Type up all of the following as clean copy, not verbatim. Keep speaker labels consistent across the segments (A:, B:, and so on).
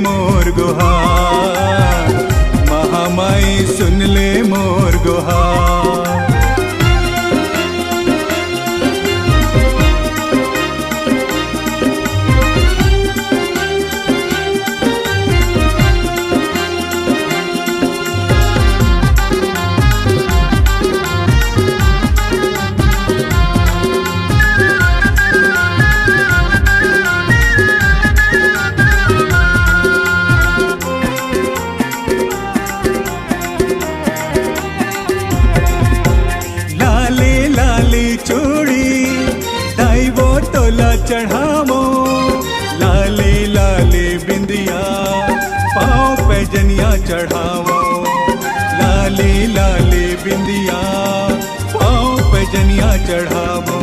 A: मोर गुहार, महामाई सुन ले मोर गुहार। चढ़ावो लाले लाले बिंदिया, पाँव पे जनिया चढ़ावो लाले लाले बिंदिया, पाँव पे जनिया चढ़ावो।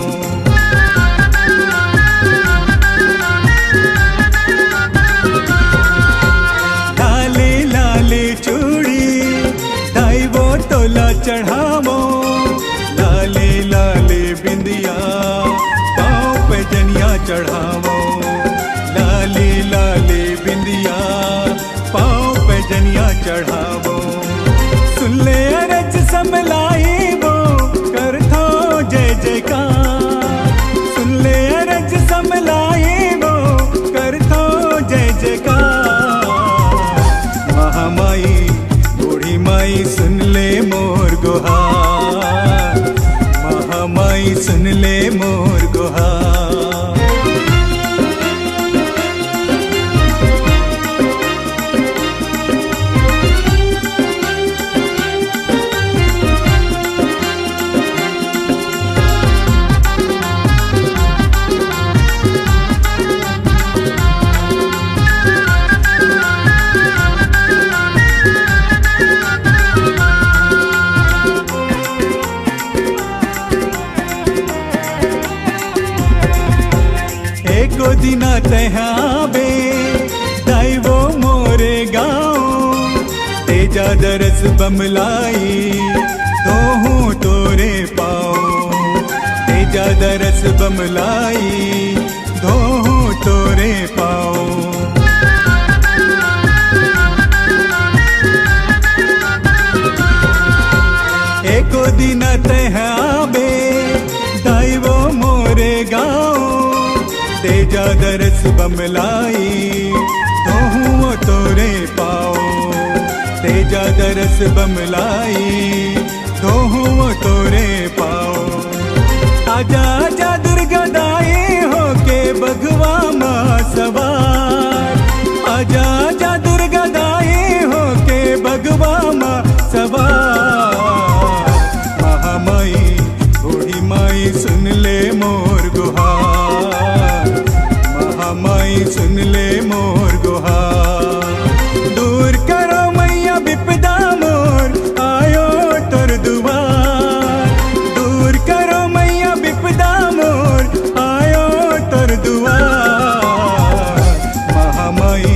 A: लाले लाले चूड़ी ढाई वो तोला चढ़ावो लाले लाले बिंदिया, जनिया चढ़ावो लाले लाले बिंदिया, पाँव पे जनिया चढ़ावो। सुन ले अरज समलाई वो कर थो जय जयकार, सुन ले अरज समलाई वो कर थो जय जयकार। महामाई बूढ़ी माई सुन ले मोर गुहार, महामाई सुन ले मोर गुहार। एको दिना तहाबे दाई वो मोरे गाँव, तेजा दरस बमलाई दोहूँ तोरे पाओ, तेजा दरस बमलाई दोहूँ तोरे पाओ। एको दिना तहाबे दाई वो मोरे गाँव, तेजा दरस बमलाई दोहूँ तोरे पाओ, तेजा दरस बमलाई दोहूँ तोरे पाओ। आजा आजा दुर्गा दाई होके बघवा माँ सवार, आजा आजा दुर्गा दाई होके बघवा माँ सवार। महामाई बूढ़ी माई सुन ले मोर गुहार, महामाई सुन ले मोर गुहार। दूर करो मैया विपदा मोर आयो तोर दुआर, दूर करो मैया विपदा मोर आयो तोर दुआर। महामाई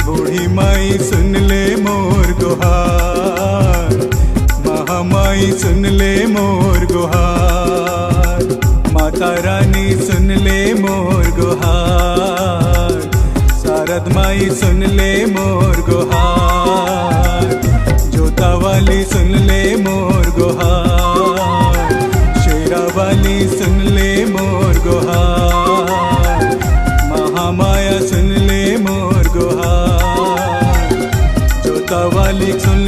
A: बूढ़ी माई सुन ले मोर गुहार, महामाई सुन ले मोर गुहार। माता रानी सुन ले मोर गुहार, शारद माई सुन ले मोर गुहार। जोता वाली सुन ले मोर गुहार, शेरा वाली सुन ले मोर गुहार। महामाया सुन ले मोर गुहार, जोता वाली सुन